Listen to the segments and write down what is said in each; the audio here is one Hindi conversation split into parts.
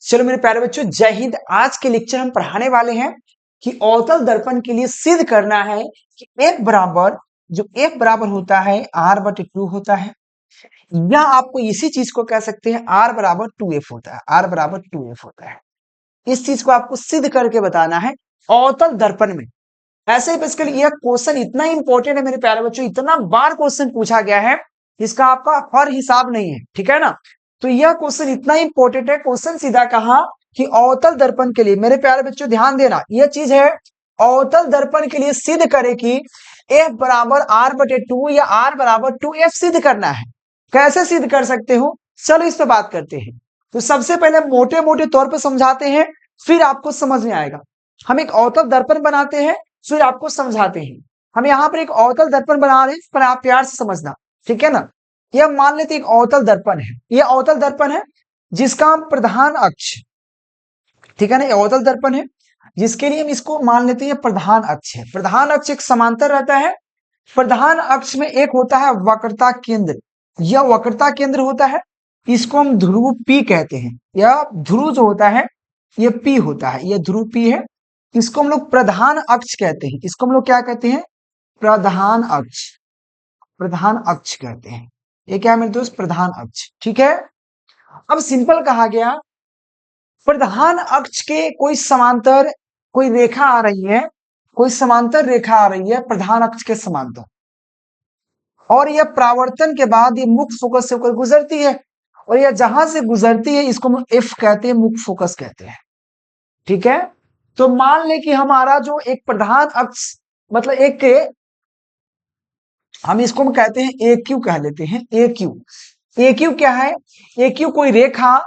चलो मेरे प्यारे बच्चों, जय हिंद। आज के लेक्चर हम पढ़ाने वाले हैं कि अवतल दर्पण के लिए सिद्ध करना है कि एक बराबर होता है r/2 होता है, या आपको इसी चीज को कह सकते हैं r/2f होता है। r/2f होता है। इस चीज को आपको सिद्ध करके बताना है अवतल दर्पण में। ऐसे बेसिकली यह क्वेश्चन इतना इंपॉर्टेंट है मेरे प्यारे बच्चों, इतना बार क्वेश्चन पूछा गया है, इसका आपका हर हिसाब नहीं है, ठीक है ना। तो यह क्वेश्चन इतना इंपॉर्टेंट है। क्वेश्चन सीधा कहा कि अवतल दर्पण के लिए, मेरे प्यारे बच्चों ध्यान देना, यह चीज है अवतल दर्पण के लिए सिद्ध करे कि f/r/2 या r/2f सिद्ध करना है। कैसे सिद्ध कर सकते हो, चलो इस पे बात करते हैं। तो सबसे पहले मोटे मोटे तौर पे समझाते हैं, फिर आपको समझ में आएगा। हम एक अवतल दर्पण बनाते हैं, फिर आपको समझाते हैं। हम यहाँ पर एक अवतल दर्पण बना रहे हैं, पर आप प्यार से समझना, ठीक है ना। यह मान लेते एक अवतल दर्पण है, यह अवतल दर्पण है जिसका प्रधान अक्ष, ठीक है ना, अवतल दर्पण है जिसके लिए हम इसको मान लेते हैं प्रधान अक्ष है। प्रधान अक्ष एक समांतर रहता है। प्रधान अक्ष में एक होता है वक्रता केंद्र, यह वक्रता केंद्र होता है, इसको हम ध्रुव P कहते हैं। यह ध्रुव जो होता है यह P होता है, यह ध्रुव P है। इसको हम लोग प्रधान अक्ष कहते हैं। इसको हम लोग क्या कहते हैं? प्रधान अक्ष, प्रधान अक्ष कहते हैं। ये क्या है मेरे दोस्त? प्रधान अक्ष, ठीक है। अब सिंपल कहा गया, प्रधान अक्ष के कोई समांतर कोई रेखा आ रही है, कोई समांतर रेखा आ रही है प्रधान अक्ष के समांतर, और यह प्रावर्तन के बाद ये मुख्य फोकस से होकर गुजरती है, और यह जहां से गुजरती है इसको हम एफ कहते हैं, मुख्य फोकस कहते हैं, ठीक है। तो मान ले कि हमारा जो एक प्रधान अक्ष मतलब एक, हम इसको हम कहते हैं ए क्यू कह लेते हैं। ए क्यू, ए क्यू क्या है? ए क्यू कोई रेखा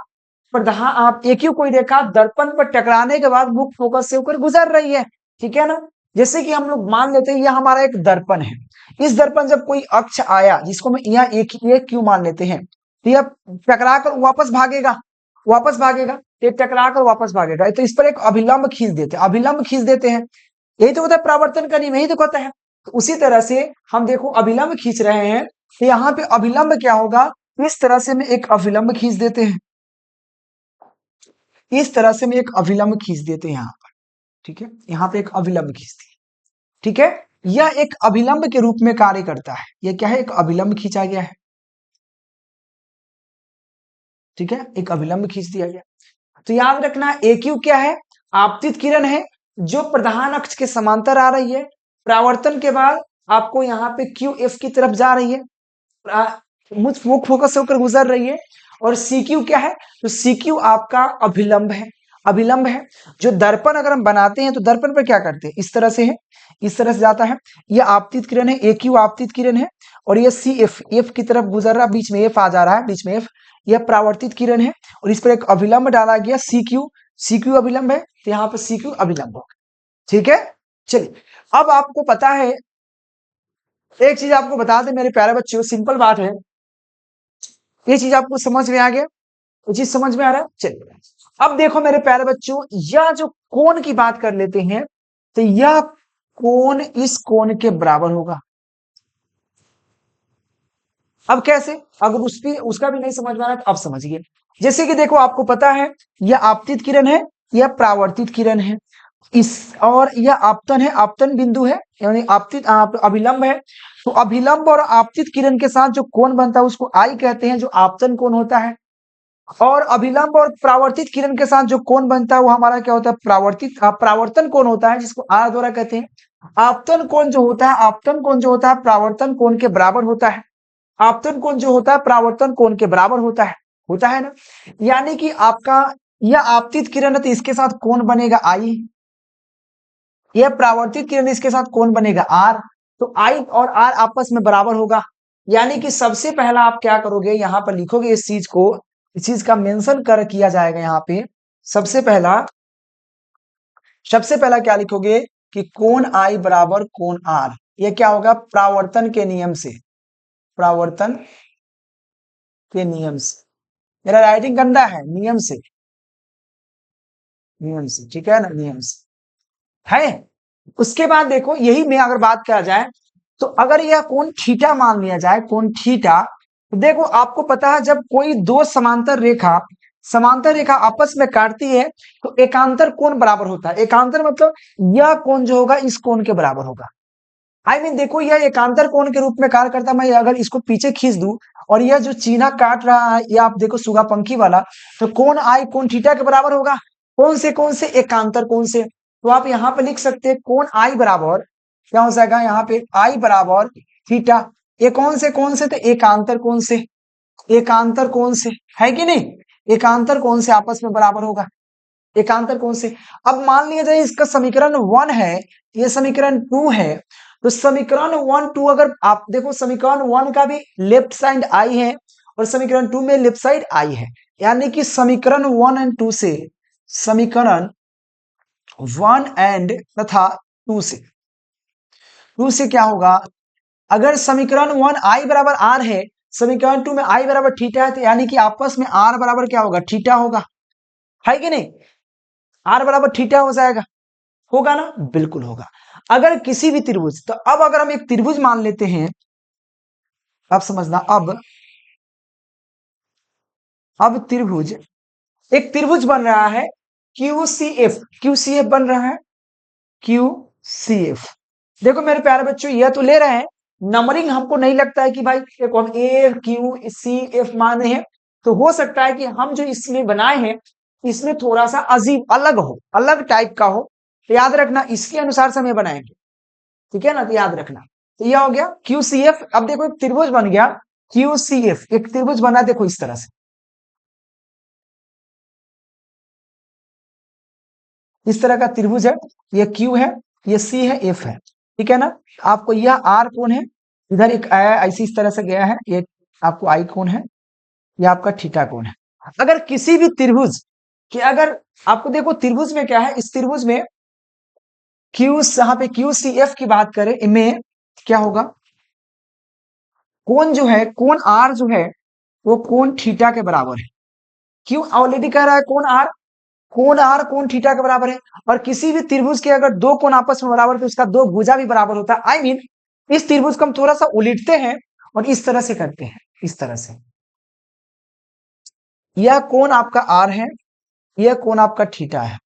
प्रधान, आप ए क्यू कोई रेखा दर्पण पर टकराने के बाद मुख्य फोकस से होकर गुजर रही है, ठीक है ना। जैसे कि हम लोग मान लेते हैं यह हमारा एक दर्पण है। इस दर्पण जब कोई अक्ष आया जिसको हम यहाँ ए क्यू मान लेते हैं, तो यह टकरा कर वापस भागेगा, वापस भागेगा, ये टकरा कर वापस भागेगा। तो इस पर एक अभिलंब खींच देते हैं, अभिलंब खींच देते हैं। यही तो होता है प्रावर्तन का नियम, यही तो कहता है। तो उसी तरह से हम देखो अभिलंब खींच रहे हैं, तो यहाँ पे अभिलंब क्या होगा? इस तरह से में एक अभिलंब खींच देते हैं, इस तरह से में एक अभिलंब खींच देते हैं यहाँ पर, ठीक है। यहाँ पे एक अभिलंब खींचते हैं, ठीक है। यह एक अभिलंब के रूप में कार्य करता है। यह क्या है? एक अभिलंब खींचा गया है, ठीक है, एक अभिलंब खींच दिया गया। तो याद रखना ए क्यू क्या है? आपतित किरण है जो प्रधान अक्ष के समांतर आ रही है। प्रावर्तन के बाद आपको यहाँ पे क्यू एफ की तरफ जा रही है, मुख्य फोकस से होकर गुजर रही है। और सी क्यू क्या है? तो सी क्यू आपका अभिलंब है, अभिलंब है। जो दर्पण अगर हम बनाते हैं तो दर्पण पर क्या करते हैं? इस तरह से है, इस तरह से जाता है। यह आपतित किरण है, ए क्यू आपतित किरण है, और यह सी एफ, एफ की तरफ गुजर रहा, बीच में एफ आ जा रहा है, बीच में एफ, यह प्रावर्तित किरण है, और इस पर एक अभिलंब डाला गया सी क्यू, सी क्यू अभिलंब है, तो यहाँ पर सी क्यू अभिलंब होगा, ठीक है। चलिए, अब आपको पता है, एक चीज आपको बता दें मेरे प्यारे बच्चों, सिंपल बात है, ये चीज आपको समझ में आ गया? ये चीज समझ में आ रहा है? चलिए अब देखो मेरे प्यारे बच्चों, यह जो कोण की बात कर लेते हैं, तो यह कोण इस कोण के बराबर होगा। अब कैसे? अगर उसका भी नहीं समझ में आ रहा तो अब समझिए। जैसे कि देखो आपको पता है यह आपतित किरण है, यह प्रावर्तित किरण है, इस और यह आपतन है, आपतन बिंदु है, यानी आपतित अभिलंब है। तो अभिलंब और आपतित किरण के साथ जो कोण बनता है उसको आई कहते हैं, जो आपतन कोण होता है। और अभिलंब और प्रावर्तित किरण के साथ जो कोण बनता है वो हमारा क्या होता है? प्रावर्तन कोण होता है, जिसको आर द्वारा कहते हैं। आपतन कोण जो होता है, आपतन कोण जो होता है प्रावर्तन कोण के बराबर होता है। आपतन कोण जो होता है प्रावर्तन कोण के बराबर होता है ना। यानी कि आपका यह आपतित किरण है तो इसके साथ कोण बनेगा आई, यह प्रावर्तित किरण इसके साथ कोण बनेगा आर। तो आई और आर आपस में बराबर होगा। यानी कि सबसे पहला आप क्या करोगे, यहां पर लिखोगे इस चीज को, इस चीज का मेंशन कर किया जाएगा यहाँ पे। सबसे पहला क्या लिखोगे कि कोण आई बराबर कोण आर। यह क्या होगा? प्रावर्तन के नियम से, प्रावर्तन के नियम से, मेरा राइटिंग गंदा है, नियम से, नियम से, ठीक है ना, नियम से है। उसके बाद देखो, यही में अगर बात किया जाए तो अगर यह कोण थीटा मान लिया जाए, कोण थीटा, तो देखो आपको पता है जब कोई दो समांतर रेखा समांतर रेखा आपस में काटती है तो एकांतर कोण बराबर होता है। एकांतर मतलब यह कोण जो होगा इस कोण के बराबर होगा। देखो यह एकांतर कोण के रूप में कार्य करता है। मैं अगर इसको पीछे खींच दूं और यह जो चीना काट रहा है, यह आप देखो सुगा पंखी वाला, तो कोण आई कोण थीटा के बराबर होगा। कौन से एकांतर कोण से। तो आप यहाँ पे लिख सकते हैं कोण आई बराबर क्या हो जाएगा, यहाँ पे आई बराबर थीटा। ये कौन से थे, एकांतर कोण से। एकांतर कोण से है कि नहीं, एकांतर कोण से आपस में बराबर होगा, एकांतर कोण से। अब मान लिया जाए इसका समीकरण 1 है, ये समीकरण 2 है, तो समीकरण 1 2 अगर आप देखो समीकरण 1 का भी लेफ्ट साइड आई है और समीकरण 2 में लेफ्ट साइड आई है, यानी कि समीकरण 1 एंड 2 से, समीकरण 1 एंड तथा 2 से क्या होगा, अगर समीकरण 1 आई बराबर आर है, समीकरण 2 में आई बराबर थीटा है, तो यानी कि आपस में आर बराबर क्या होगा, थीटा होगा, है कि नहीं। आर बराबर थीटा हो जाएगा, होगा ना, बिल्कुल होगा। अगर किसी भी त्रिभुज, तो अब अगर हम एक त्रिभुज मान लेते हैं, अब समझना, अब त्रिभुज, एक त्रिभुज बन रहा है QCF, QCF बन रहा है QCF। देखो मेरे प्यारे बच्चों, यह तो ले रहे हैं नंबरिंग, हमको नहीं लगता है कि भाई देखो हम AQCF मान रहे हैं, तो हो सकता है कि हम जो इसमें बनाए हैं इसमें थोड़ा सा अजीब अलग हो, अलग टाइप का हो, तो याद रखना इसके अनुसार से हम ये बनाएंगे, ठीक है ना, तो याद रखना। तो यह हो गया QCF। अब देखो एक त्रिभुज बन गया QCF, एक त्रिभुज बना, देखो इस तरह से, इस तरह का त्रिभुज है, ये Q है, ये C है, F है, ठीक है ना। आपको यह R कोण है, इधर एक ऐसी इस तरह से गया है, ये आपको I कोण है, ये आपका थीटा कोण है। अगर किसी भी त्रिभुज कि अगर आपको देखो त्रिभुज में क्या है, इस त्रिभुज में यहाँ पे QCF की बात करें, इनमें क्या होगा, कोण जो है, कोण R जो है वो कोण थीटा के बराबर है। क्यों ऑलरेडी कह रहा है कोण आर कोण थीटा के बराबर है। और किसी भी त्रिभुज के अगर दो कोण आपस में बराबर, तो उसका दो भुजा भी बराबर होता है। इस त्रिभुज को हम थोड़ा सा उलटते हैं और इस तरह से करते हैं, इस तरह से। यह कोण आपका आर है, यह कोण आपका थीटा है,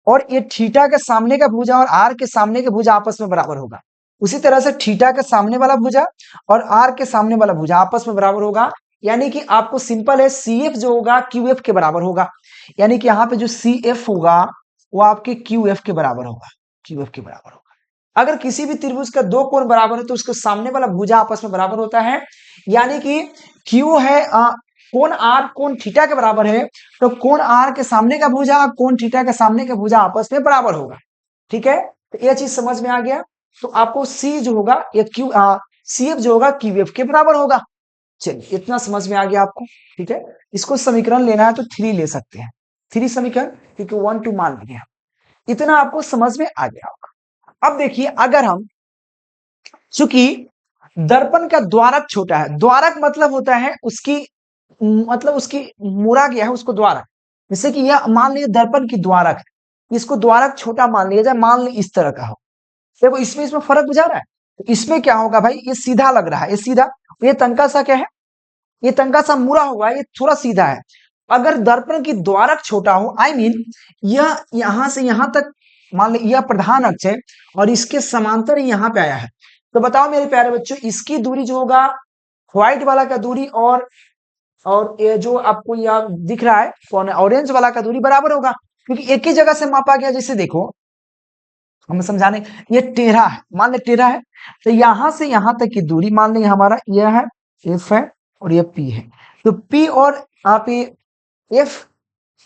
और ये थीटा के सामने का भुजा और आर के सामने के भुजा आपस में बराबर होगा। उसी तरह से थीटा के सामने वाला भुजा और आर के सामने वाला भुजा आपस में बराबर होगा, यानी कि आपको सिंपल है CF जो होगा QF के बराबर होगा, यानी कि यहाँ पे जो CF होगा वो आपके QF के बराबर होगा, QF के बराबर होगा। अगर किसी भी त्रिभुज का दो कोण बराबर है तो उसके सामने वाला भुजा आपस में बराबर होता है, यानी कि Q है कोण R कोण थीटा के बराबर है, तो कोण R के सामने का भुजा कोण थीटा के सामने का भुजा आपस में बराबर होगा, ठीक है। तो यह चीज समझ में आ गया। तो आपको C जो होगा ये CF जो होगा QF के बराबर होगा। चलिए इतना समझ में आ गया आपको, ठीक है। इसको समीकरण लेना है तो 3 ले सकते हैं, 3 समीकरण, क्योंकि 1 2 मान लिया, इतना आपको समझ में आ गया होगा। अब देखिए अगर हम, चूंकि दर्पण का द्वारक छोटा है, द्वारक मतलब होता है उसकी मुड़ा गया है उसको द्वारक, जैसे कि यह मान लीजिए दर्पण की द्वारक है, इसको द्वारक छोटा मान लिया जाए, मान ली इस तरह का हो, देखो इसमें फर्क बुझा रहा है। तो इसमें क्या होगा भाई, ये सीधा लग रहा है, ये सीधा, ये तनका सा क्या है, ये तनका सा मुड़ा हुआ है, ये थोड़ा सीधा है। अगर दर्पण की द्वारक छोटा हो, यह यहां से यहां तक, मान ली यह प्रधान अक्ष है और इसके समांतर यहाँ पे आया है, तो बताओ मेरे प्यारे बच्चों इसकी दूरी जो होगा, व्हाइट वाला का दूरी और ये जो आपको यहाँ दिख रहा है कौन है, ऑरेंज वाला का दूरी बराबर होगा, क्योंकि एक ही जगह से मापा गया। जैसे देखो हम समझाने, ये टेढ़ा है, मान ले टेढ़ा है, तो यहां से यहां तक की दूरी मान लें हमारा यह है F है और यह P है, तो P और आप F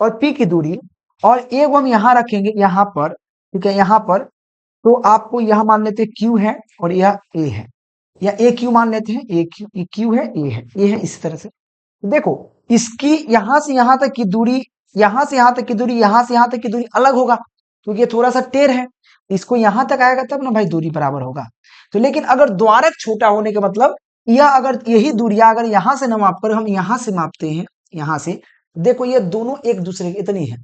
और P की दूरी और A को हम यहाँ रखेंगे यहाँ पर, ठीक है, यहाँ पर, तो आपको यह मान लेते हैं Q है और यह A है, या AQ मान लेते हैं, ये Q है, A है इस तरह से। देखो इसकी यहां से यहां तक की दूरी, यहां से यहां तक की दूरी, यहां से यहां तक की दूरी अलग होगा, क्योंकि ये थोड़ा सा टेढ़ है, इसको यहां तक आएगा तब ना भाई दूरी बराबर होगा। तो लेकिन अगर द्वारक छोटा होने का मतलब, यह अगर यही दूरियां अगर यहां से न माप कर हम यहां से मापते हैं, यहां से देखो ये दोनों एक दूसरे की इतनी है,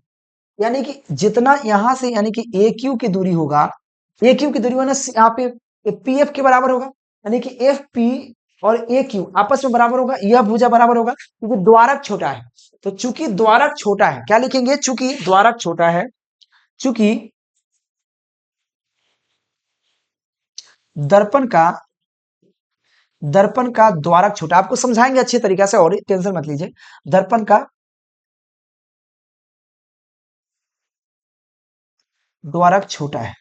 यानी कि जितना यहां से, यानी कि AQ की दूरी होगा, AQ की दूरी होना यहाँ पे PF के बराबर होगा, यानी कि FP और AQ आपस में बराबर होगा, यह भुजा बराबर होगा, क्योंकि द्वारक छोटा है। तो चूंकि द्वारक छोटा है, क्या लिखेंगे, चूंकि द्वारक छोटा है, चूंकि दर्पण का द्वारक छोटा, आपको समझाएंगे अच्छे तरीके से और टेंशन मत लीजिए। दर्पण का द्वारक छोटा है,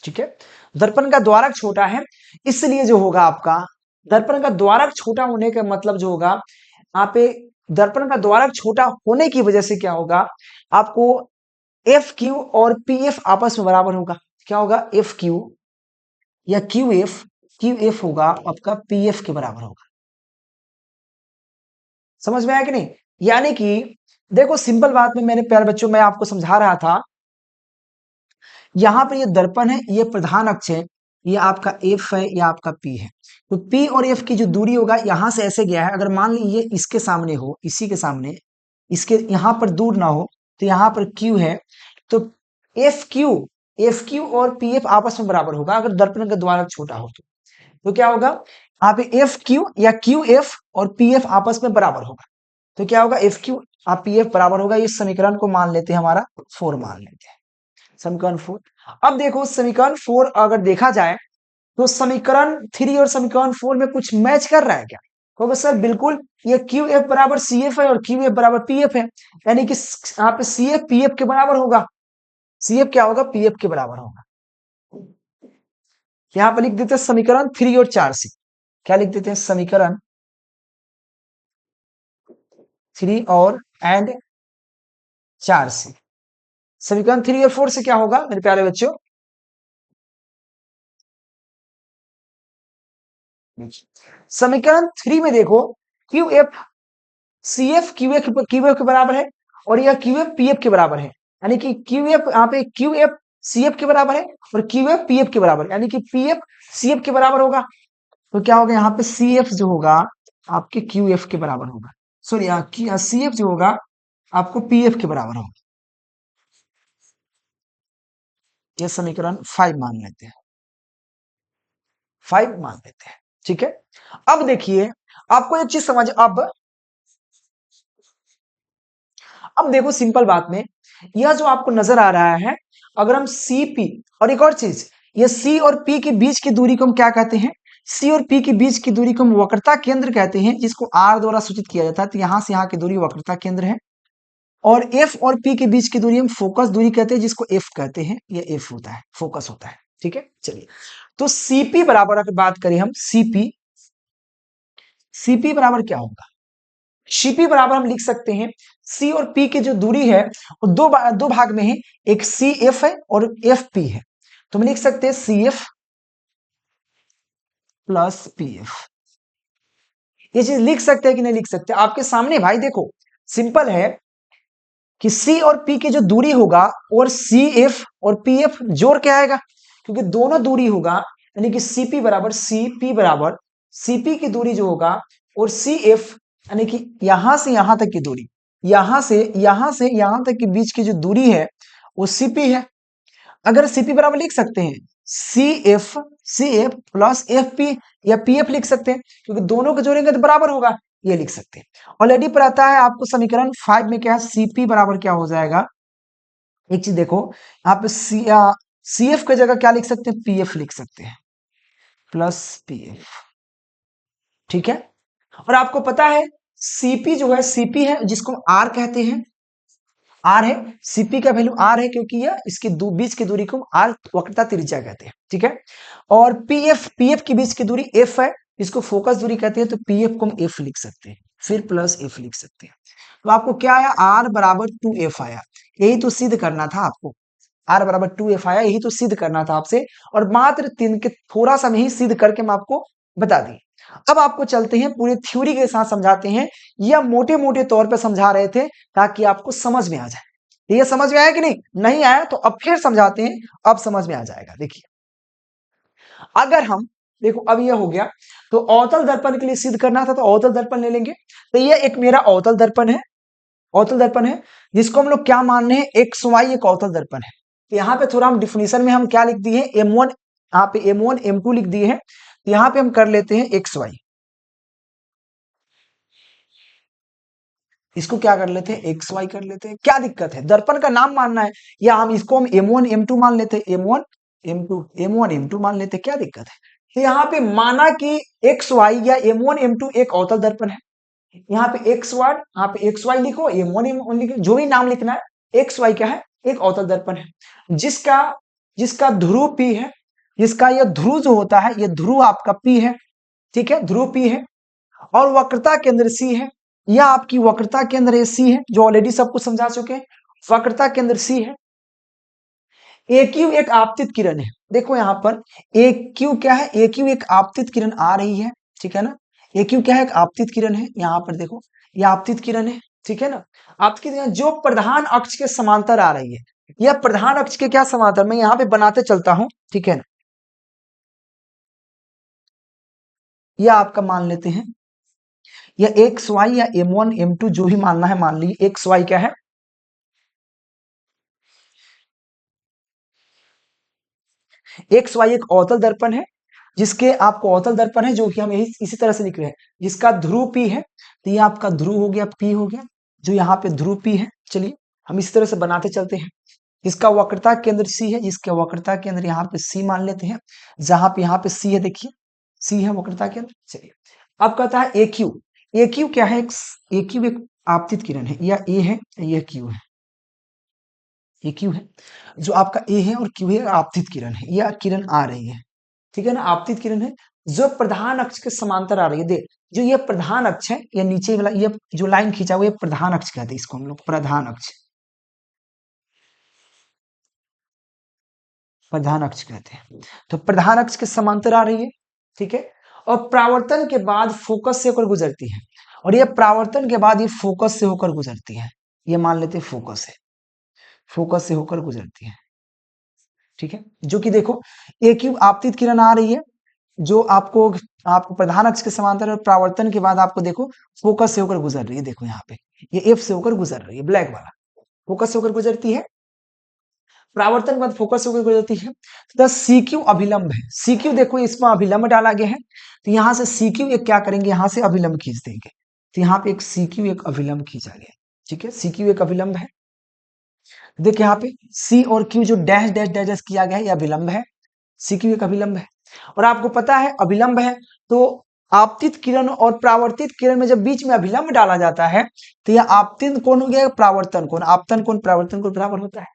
ठीक है। दर्पण का द्वारक छोटा है, इसलिए जो होगा आपका दर्पण का द्वारक छोटा होने का मतलब जो होगा, यहाँ पे दर्पण का द्वारक छोटा होने की वजह से क्या होगा, आपको एफ क्यू और पी एफ आपस में बराबर होगा। क्या होगा, एफ क्यू या क्यू एफ होगा आपका पी एफ के बराबर होगा। समझ में आया कि नहीं? यानी कि देखो सिंपल बात में, मैंने प्यारे बच्चों मैं आपको समझा रहा था, यहां पर ये दर्पण है, ये प्रधान अक्ष है, ये आपका एफ है, ये आपका पी है। तो पी और एफ की जो दूरी होगा, यहां से ऐसे गया है, अगर मान लीजिए इसके सामने हो, इसी के सामने, इसके यहां पर दूर ना हो, तो यहां पर क्यू है, तो एफ क्यू और पी एफ आपस में बराबर होगा अगर दर्पण का द्वारक छोटा हो तो क्या होगा, यहाँ पे एफ क्यू या क्यू एफ और पी एफ आपस में बराबर होगा। तो क्या होगा, एफ क्यू आप पी एफ बराबर होगा। इस समीकरण को मान लेते हैं हमारा 4 मान लेते हैं, समीकरण 4। अब देखो समीकरण 4 अगर देखा जाए तो समीकरण 3 और समीकरण 4 में कुछ मैच कर रहा है क्या? तो सर बिल्कुल, ये क्यू एफ बराबर सी एफ है और क्यू एफ बराबर पी एफ है, यानी कि यहाँ पे सी एफ पी एफ के बराबर होगा। सी एफ क्या होगा, पी एफ के बराबर होगा। यहां पर लिख देते हैं समीकरण 3 और 4 से, क्या लिख देते हैं, समीकरण 3 और एंड 4 से। समीकरण 3 और 4 से क्या होगा मेरे प्यारे बच्चों, समीकरण 3 में देखो, q f c f q f के बराबर है और यह क्यू एफ पी एफ के बराबर है, यानी कि क्यू एफ यहाँ पे क्यू एफ सी एफ के बराबर है और क्यू एफ पी एफ के बराबर, यानी कि पी एफ सी एफ के बराबर होगा। तो क्या होगा, यहाँ पे सी एफ जो होगा आपके क्यू एफ के बराबर होगा, सॉरी सी एफ जो होगा आपको पी एफ के बराबर होगा। ये समीकरण 5 मान लेते हैं, 5 मान लेते हैं, ठीक है। अब देखिए आपको एक चीज समझ, अब देखो सिंपल बात में, यह जो आपको नजर आ रहा है, अगर हम सी पी और एक और चीज, ये सी और पी के बीच की दूरी को हम क्या कहते हैं, सी और पी के बीच की दूरी को हम वक्रता केंद्र कहते हैं, जिसको आर द्वारा सूचित किया जाता है। तो यहां से यहां की दूरी वक्रता केंद्र है, और एफ और पी के बीच की दूरी हम फोकस दूरी कहते हैं, जिसको एफ कहते हैं, ये एफ होता है, फोकस होता है, ठीक है। चलिए, तो सीपी बराबर अगर बात करें हम, सीपी बराबर क्या होगा, सीपी बराबर हम लिख सकते हैं, सी और पी की जो दूरी है वो दो भाग में है, एक सी एफ है और एफ पी है। तो हम लिख सकते हैं c f plus p f. ये चीज लिख सकते हैं कि नहीं लिख सकते, आपके सामने भाई देखो सिंपल है कि सी और पी की जो दूरी होगा और सी एफ और पी एफ जोड़ के आएगा, क्योंकि दोनों दूरी होगा, यानी कि सीपी बराबर सीपी की दूरी जो होगा और सी एफ, यानी कि यहां से यहां तक की दूरी, यहां से यहां तक के बीच की जो दूरी है वो सीपी है। अगर सीपी बराबर लिख सकते हैं c f plus f p या पी एफ लिख सकते हैं, क्योंकि दोनों को जोड़ेंगे तो बराबर होगा, ये लिख सकते हैं। ऑलरेडी पता है आपको समीकरण 5 में क्या है, सीपी बराबर क्या हो जाएगा, एक चीज देखो यहाँ पे सी एफ की जगह क्या लिख सकते हैं, पी एफ लिख सकते हैं, प्लस पी एफ, ठीक है। और आपको पता है सीपी जो है, सीपी है जिसको हम आर कहते हैं, आर है, सीपी का वैल्यू आर है, क्योंकि यह इसके बीच की दूरी को आर वक्रता त्रिज्या कहते हैं, ठीक है। और पीएफ के बीच की दूरी एफ है, इसको फोकस दूरी कहते हैं, तो पीएफ को हम एफ लिख सकते हैं, फिर प्लस एफ लिख सकते हैं। तो आपको क्या आया, आर बराबर 2f आया, यही तो सिद्ध करना था आपको, आर बराबर 2f आया, यही तो सिद्ध करना था आपसे, और मात्र 3 के थोड़ा सा में ही सिद्ध करके हम आपको बता दी। अब आपको चलते हैं पूरे थ्योरी के साथ समझाते हैं, या मोटे मोटे तौर पे समझा रहे थे ताकि आपको समझ में आ जाए। ये समझ में आया कि नहीं, नहीं आया तो अब फिर समझाते हैं, अब समझ में आ जाएगा। देखिए अगर हम देखो, अब ये हो गया, तो अवतल दर्पण के लिए सिद्ध करना था, तो अवतल दर्पण ले लेंगे। तो ये एक मेरा अवतल दर्पण है, जिसको हम लोग क्या मान रहे हैं, एक्स वाई एक अवतल दर्पण है। तो यहाँ पे थोड़ा हम डिफिनेशन में हम क्या लिख दिए हैं, M1, यहाँ पे M1 M2 लिख दिए हैं, यहाँ पे हम कर लेते हैं एक्स वाई। इसको क्या कर लेते हैं, एक्स वाई कर लेते हैं, क्या दिक्कत है, दर्पण का नाम मानना है, या हम इसको हम M1 M2 मान लेते हैं, M1 M2 मान लेते हैं, क्या दिक्कत है। तो यहाँ पे माना कि एक्स वाई या M1 M2 एक अवतल दर्पण है, यहाँ पे एक्स वाट, यहाँ पे एक्स वाई लिखो, M1 M1 लिखो, जो भी नाम लिखना है, एक्स वाई क्या है, एक अवतल दर्पण है, जिसका जिसका ध्रुव P है, जिसका यह ध्रुव जो होता है, ये ध्रुव आपका P है, ठीक है, ध्रुव P है, और वक्रता केंद्र C है, यह आपकी वक्रता केंद्र ये C है, जो ऑलरेडी सब कुछ समझा चुके हैं, वक्रता केंद्र C है। AQ एक आपतित किरण है, देखो यहाँ पर AQ क्या है, AQ एक आपतित किरण आ रही है, ठीक है ना, AQ क्या है, एक आपतित किरण है, यहाँ पर देखो ये आपतित किरण है, ठीक है ना, आपतित किरण जो प्रधान अक्ष के समांतर आ रही है, यह प्रधान अक्ष के क्या समांतर, मैं यहाँ पे बनाते चलता हूं, ठीक है ना, यह आपका मान लेते हैं, यह एक्स वाई या M1 M2 जो भी मानना है मान लीजिए, एक्स वाई क्या है, एक्स वाई एक अवतल दर्पण है, जिसके आपको अवतल दर्पण है, जो कि हम यही इसी तरह से लिख रहे हैं, जिसका ध्रुव P है, तो ये आपका ध्रुव हो गया, P हो गया, जो यहाँ पे ध्रुव P है, चलिए हम इस तरह से बनाते चलते हैं। इसका वक्रता केंद्र C है, जिसका वक्रता केंद्र यहाँ पे C मान लेते हैं, जहां पे यहाँ पे C है, देखिए C है वक्रता केंद्र। चलिए अब कहता है AQ, AQ क्या है, AQ एक आपतित किरण है, या A है या Q है, ये क्यू है, जो आपका ए है और क्यू है, आपतित किरण है, यह किरण आ रही है, ठीक है ना, आपतित किरण है, जो प्रधान अक्ष के समांतर आ रही है, देख जो ये प्रधान अक्ष है, ये नीचे वाला ये जो लाइन खींचा हुआ, ये प्रधान अक्ष कहते हैं, इसको हम लोग प्रधान अक्ष, प्रधान अक्ष कहते हैं, तो प्रधान अक्ष के समांतर आ रही है, ठीक है, और प्रावर्तन के बाद फोकस से होकर गुजरती है, और ये प्रावर्तन के बाद ये फोकस से होकर गुजरती है, ये मान लेते हैं फोकस है, फोकस से होकर गुजरती है, ठीक है, जो कि देखो एक ही आपतित किरण आ रही है, जो आपको आपको प्रधान अक्ष के समांतर और प्रावर्तन के बाद आपको देखो फोकस से होकर गुजर रही है, देखो यहाँ पे ये एफ से होकर गुजर रही है, ब्लैक वाला फोकस से होकर गुजरती है, प्रावर्तन के बाद फोकस से होकर गुजरती है, तो सी क्यू अभिलंब है, सी क्यू देखो इसमें अभिलंब डाला गया है, तो यहाँ से सी क्यू एक क्या करेंगे, यहाँ से अभिलंब खींच देंगे, तो यहाँ पे एक सी क्यू एक अभिलंब खींचा गया, ठीक है, सी क्यू एक अभिलंब है, देखिए यहाँ पे सी और क्यू जो डैश डैश डैश डैश किया गया है, यह अभिलंब है, सी क्यू एक अभिलंब है, और आपको पता है अभिलंब है, तो आपतित किरण और प्रावर्तित किरण में जब बीच में अभिलंब डाला जाता है, तो यह आपतित कोण हो गया, प्रावर्तन कोण, आपतन कोण प्रावर्तन कोण बराबर होता है,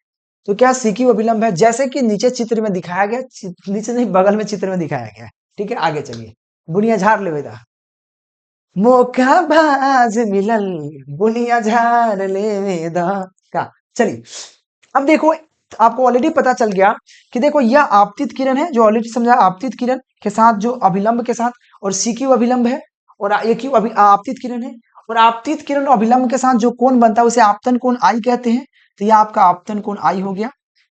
तो क्या सी क्यू अभिलंब है, जैसे कि नीचे चित्र में दिखाया गया, नीचे नहीं बगल में चित्र में दिखाया गया है, ठीक है, आगे चलिए, बुनिया झाड़ ले बेटा, मौका बाज मिलल, बुनिया झाड़ ले वेदा का, चलिए अब देखो आपको ऑलरेडी पता चल गया कि देखो यह आपतित किरण है, जो ऑलरेडी समझा, आपतित किरण के साथ जो अभिलंब के साथ, और सी क्यू अभिलंब है, और ए क्यू आपतित किरण है, और आपतित किरण और अभिलंब के साथ जो कोण बनता है उसे आपतन कोण आई कहते हैं, तो यह आपका आपतन कोण आई हो गया,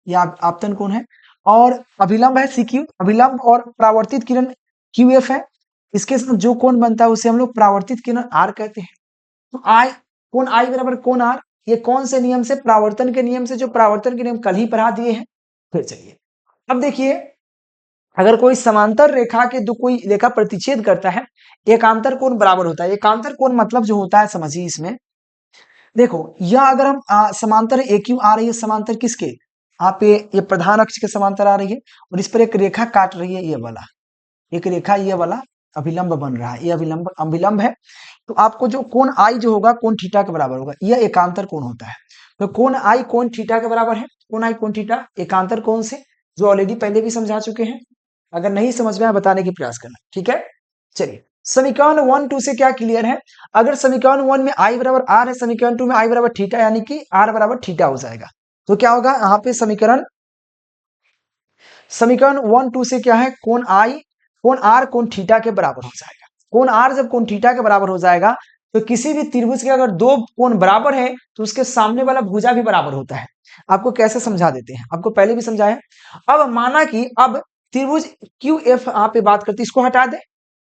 यह आपतन कोण है, और अभिलंब है सी क्यू, अभिलंब और परावर्तित किरण क्यू एफ है, इसके साथ जो कोण बनता है उसे हम लोग परावर्तित किरण आर कहते हैं, तो आई कोण आई बराबर कोण आर, ये कौन से नियम से, प्रावर्तन के नियम से, जो प्रावर्तन के नियम कल ही पढ़ा दिए हैं। फिर चलिए अब देखिए, अगर कोई समांतर रेखा के दो कोई रेखा प्रतिच्छेद करता है, एकांतर कोण बराबर होता है, एकांतर कोण मतलब जो होता है समझिए, इसमें देखो यह अगर हम समांतर ए क्यू आ रही है, समांतर किसके, आप ये प्रधान अक्ष के समांतर आ रही है, और इस पर एक रेखा काट रही है, ये वाला एक रेखा, ये वाला अभिलंब बन रहा है, ये अभिलंब अभिलंब है, तो आपको जो कोण आई जो होगा कोण थीटा के बराबर होगा, यह एकांतर कोण होता है, तो कोण आई कोण थीटा के बराबर है, कोण आई कोण थीटा एकांतर कोण से, जो ऑलरेडी पहले भी समझा चुके हैं, अगर नहीं समझ में आया बताने की प्रयास करना, ठीक है, चलिए समीकरण 1 2 से क्या क्लियर है, अगर समीकरण 1 में आई बराबर आर है, समीकरण 2 में आई बराबर थीटा, यानी कि आर बराबर थीटा हो जाएगा, तो क्या होगा यहाँ पे समीकरण 1 2 से क्या है, कोण आई कोण आर कोण थीटा के बराबर हो जाएगा, कोण आर जब कोण थीटा के बराबर हो जाएगा, तो किसी भी त्रिभुज के अगर दो कोण बराबर है, तो उसके सामने वाला भुजा भी बराबर होता है, आपको कैसे समझा देते हैं, आपको पहले भी समझाया, अब माना कि अब त्रिभुज क्यू एफ यहाँ पे बात करते, इसको हटा दे,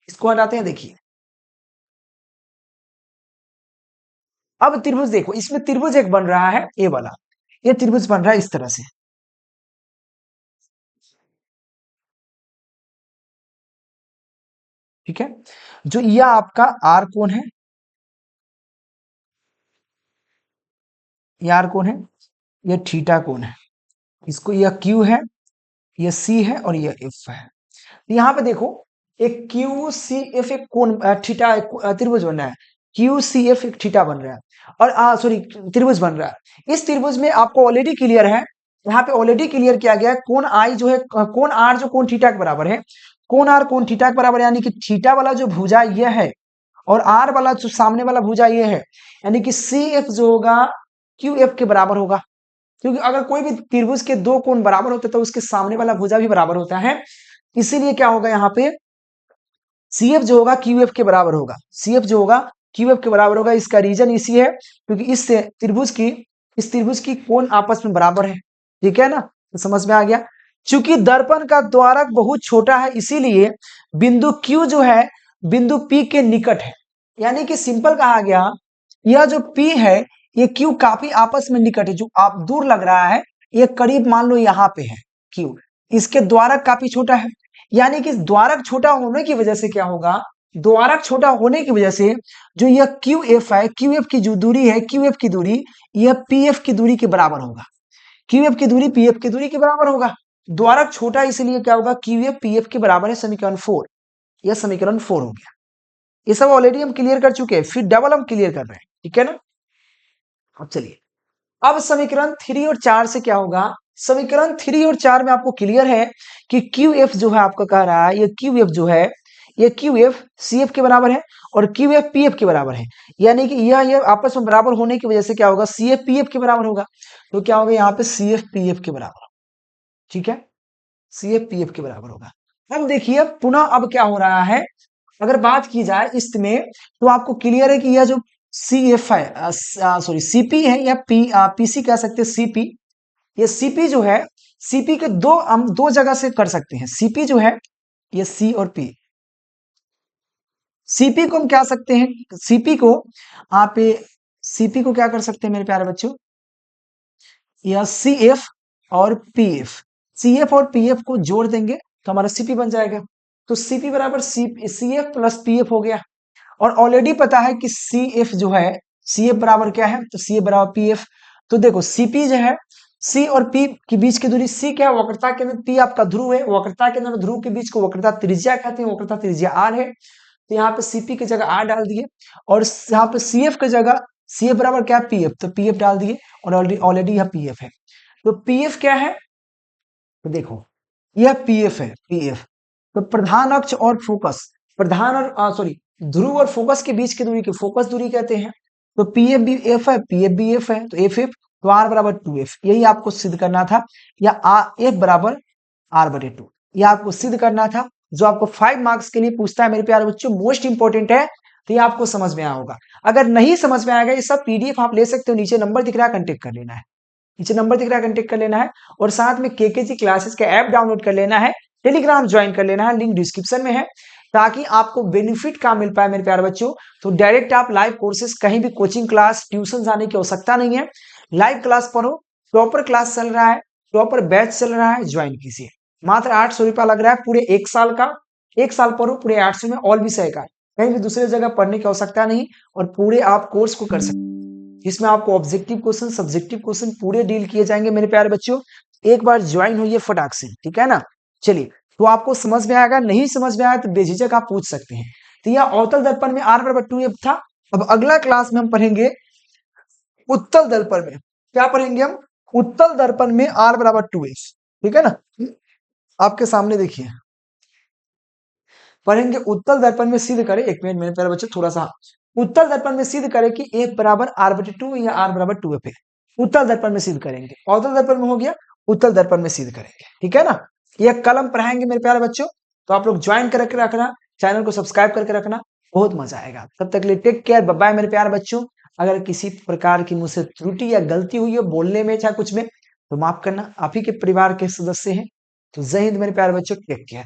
इसको हटाते हैं, देखिए अब त्रिभुज देखो, इसमें त्रिभुज एक बन रहा है, ए वाला, ये त्रिभुज बन रहा है इस तरह से, ठीक है, जो यह आपका आर कोण है, ये आर कोण है, ये थीटा कोण है, इसको यह क्यू है, ये सी है और ये एफ है। यहाँ पे देखो एक क्यू सी एफ एक कोण थीटा त्रिभुज बन रहा है, क्यू सी एफ एक थीटा बन रहा है और सॉरी त्रिभुज बन रहा है। इस त्रिभुज में आपको ऑलरेडी क्लियर है, यहाँ पे ऑलरेडी क्लियर किया गया है कोण आई जो है, कोण आर जो कोण थीटा के बराबर है, कोण आर कोण थीटा के बराबर, यानी कि थीटा वाला जो भुजा यह है और आर वाला जो सामने वाला भुजा ये है, यानी कि सी एफ जो होगा क्यू एफ के बराबर होगा। क्योंकि अगर कोई भी त्रिभुज के दो कोण बराबर होते तो उसके सामने वाला भुजा भी बराबर होता है, इसीलिए क्या होगा यहाँ पे सी एफ जो होगा क्यू एफ के बराबर होगा, सी एफ जो होगा क्यू एफ के बराबर होगा। इसका रीजन इसी है क्योंकि इस त्रिभुज की कोण आपस में बराबर है, ठीक है ना, तो समझ में आ गया। चूंकि दर्पण का द्वारक बहुत छोटा है इसीलिए बिंदु Q जो है बिंदु P के निकट है, यानी कि सिंपल कहा गया यह जो P है ये Q काफी आपस में निकट है, जो आप दूर लग रहा है ये करीब मान लो यहाँ पे है Q, इसके द्वारक काफी छोटा है, यानी कि द्वारक छोटा होने की वजह से क्या होगा, द्वारक छोटा होने की वजह से जो यह क्यू एफ है, क्यू एफ की जो दूरी है, क्यू एफ की दूरी यह पी एफ की दूरी के बराबर होगा, क्यू एफ की दूरी पी एफ की दूरी के बराबर होगा। द्वारक छोटा इसलिए क्या होगा क्यू एफ पी एफ के बराबर है, समीकरण 4, यह समीकरण 4 हो गया। ये सब ऑलरेडी हम क्लियर कर चुके हैं, फिर डबल हम क्लियर कर रहे हैं, ठीक है ना। अब चलिए अब समीकरण 3 और 4 से क्या होगा, समीकरण 3 और 4 में आपको क्लियर है कि क्यू एफ जो है आपका कह रहा है, ये क्यू एफ जो है ये क्यू एफ सी एफ के बराबर है और क्यू एफ पी एफ के बराबर है, यानी कि यह आपस में बराबर होने की वजह से क्या होगा सी एफ पी एफ के बराबर होगा, तो क्या होगा यहाँ पे सी एफ पी एफ के बराबर, ठीक है, सी एफ पी एफ के बराबर होगा। अब देखिए पुनः अब क्या हो रहा है, अगर बात की जाए इसमें तो आपको क्लियर है कि यह जो सी एफ है सॉरी सीपी है या पीसी कह सकते हैं सीपी, ये सीपी जो है सीपी के हम दो जगह से कर सकते हैं, सीपी जो है ये सी और पी, सीपी को हम क्या सकते हैं, सीपी को आप सीपी को क्या कर सकते हैं मेरे प्यारे बच्चों, या सी एफ और पी एफ, सी एफ और पी एफ को जोड़ देंगे तो हमारा सीपी बन जाएगा, तो सीपी बराबर c f plus p f हो गया। और ऑलरेडी पता है कि सी एफ जो है सी एफ बराबर क्या है, तो सी एफ बराबर पी एफ, तो देखो सीपी जो है सी और पी के बीच की दूरी, सी क्या है वक्रता के अंदर, पी आपका ध्रुव है, वक्रता के अंदर ध्रुव के बीच को वक्रता त्रिज्या कहते हैं, वक्रता त्रिज्या आर है, तो यहाँ पे सीपी की जगह आर डाल दिए और यहाँ पे सी एफ की जगह सी एफ बराबर क्या है पी एफ, तो पी एफ डाल दिए और ऑलरेडी यह पी एफ है, तो पी एफ क्या है, तो देखो यह पी एफ है, पी एफ तो प्रधान अक्ष और फोकस, प्रधान और सॉरी ध्रुव और फोकस के बीच की दूरी की फोकस दूरी कहते हैं, तो पी एफ भी एफ है, पी एफ भी एफ है, तो एफ एफ तो आर बराबर 2f, यही आपको सिद्ध करना था, या एफ बराबर r/2, यह आपको सिद्ध करना था, जो आपको 5 मार्क्स के लिए पूछता है मेरे प्यारे बच्चों, मोस्ट इंपॉर्टेंट है, तो ये आपको समझ में आया होगा। अगर नहीं समझ में आएगा ये सब पीडीएफ आप ले सकते हो, नीचे नंबर दिख रहा है कांटेक्ट कर लेना है, नीचे नंबर दिख रहा है कांटेक्ट कर लेना है, और साथ में केकेजी क्लासेस का ऐप डाउनलोड कर लेना है, टेलीग्राम ज्वाइन कर लेना है, लिंक डिस्क्रिप्शन में है, ताकि आपको बेनिफिट का मिल पाए मेरे प्यारे बच्चों। तो डायरेक्ट आप लाइव कोर्सेज कहीं भी कोचिंग क्लास ट्यूशन जाने की आवश्यकता नहीं है, लाइव क्लास पढ़ो, प्रॉपर क्लास चल रहा है, प्रॉपर बैच चल रहा है, ज्वाइन कीजिए, मात्र 800 रुपया लग रहा है पूरे 1 साल का, 1 साल पढ़ो पूरे 800 में, ऑल विषय का, कहीं भी दूसरे जगह पढ़ने की आवश्यकता नहीं, और पूरे आप कोर्स को कर सकते, जिसमें आपको ऑब्जेक्टिव क्वेश्चन सब्जेक्टिव क्वेश्चन पूरे डील किए जाएंगे मेरे प्यारे बच्चों। एक बार ज्वाइन होइए फटाक से, ठीक है ना। चलिए तो आपको समझ में आएगा, नहीं समझ में आया तो बेझिझक आप पूछ सकते हैं। तो यह अवतल दर्पण में r/2f था। अब अगला क्लास में हम पढ़ेंगे उत्तल दर्पण में, क्या पढ़ेंगे हम, उत्तल दर्पण में r/2f, ठीक है ना। आपके सामने देखिए पढ़ेंगे उत्तल दर्पण में सिद्ध करें, एक मिनट मेरे प्यारे बच्चे थोड़ा सा, उत्तल दर्पण में सिद्ध करें कि f बराबर r/2 या r/2f है, उत्तल दर्पण में सिद्ध करेंगे, अवतल दर्पण में हो गया, उत्तल दर्पण में सिद्ध करेंगे, ठीक है ना। यह कलम पढ़ाएंगे मेरे प्यारे बच्चों, तो आप लोग ज्वाइन करके रखना, चैनल को सब्सक्राइब करके रखना, बहुत मजा आएगा। तब तक के लिए टेक केयर, बाय बाय मेरे प्यारे बच्चों। अगर किसी प्रकार की मुझसे त्रुटि या गलती हुई है बोलने में चाहे कुछ में, तो माफ करना, आप ही के परिवार के सदस्य हैं। तो जय हिंद मेरे प्यारे बच्चों, टेक केयर।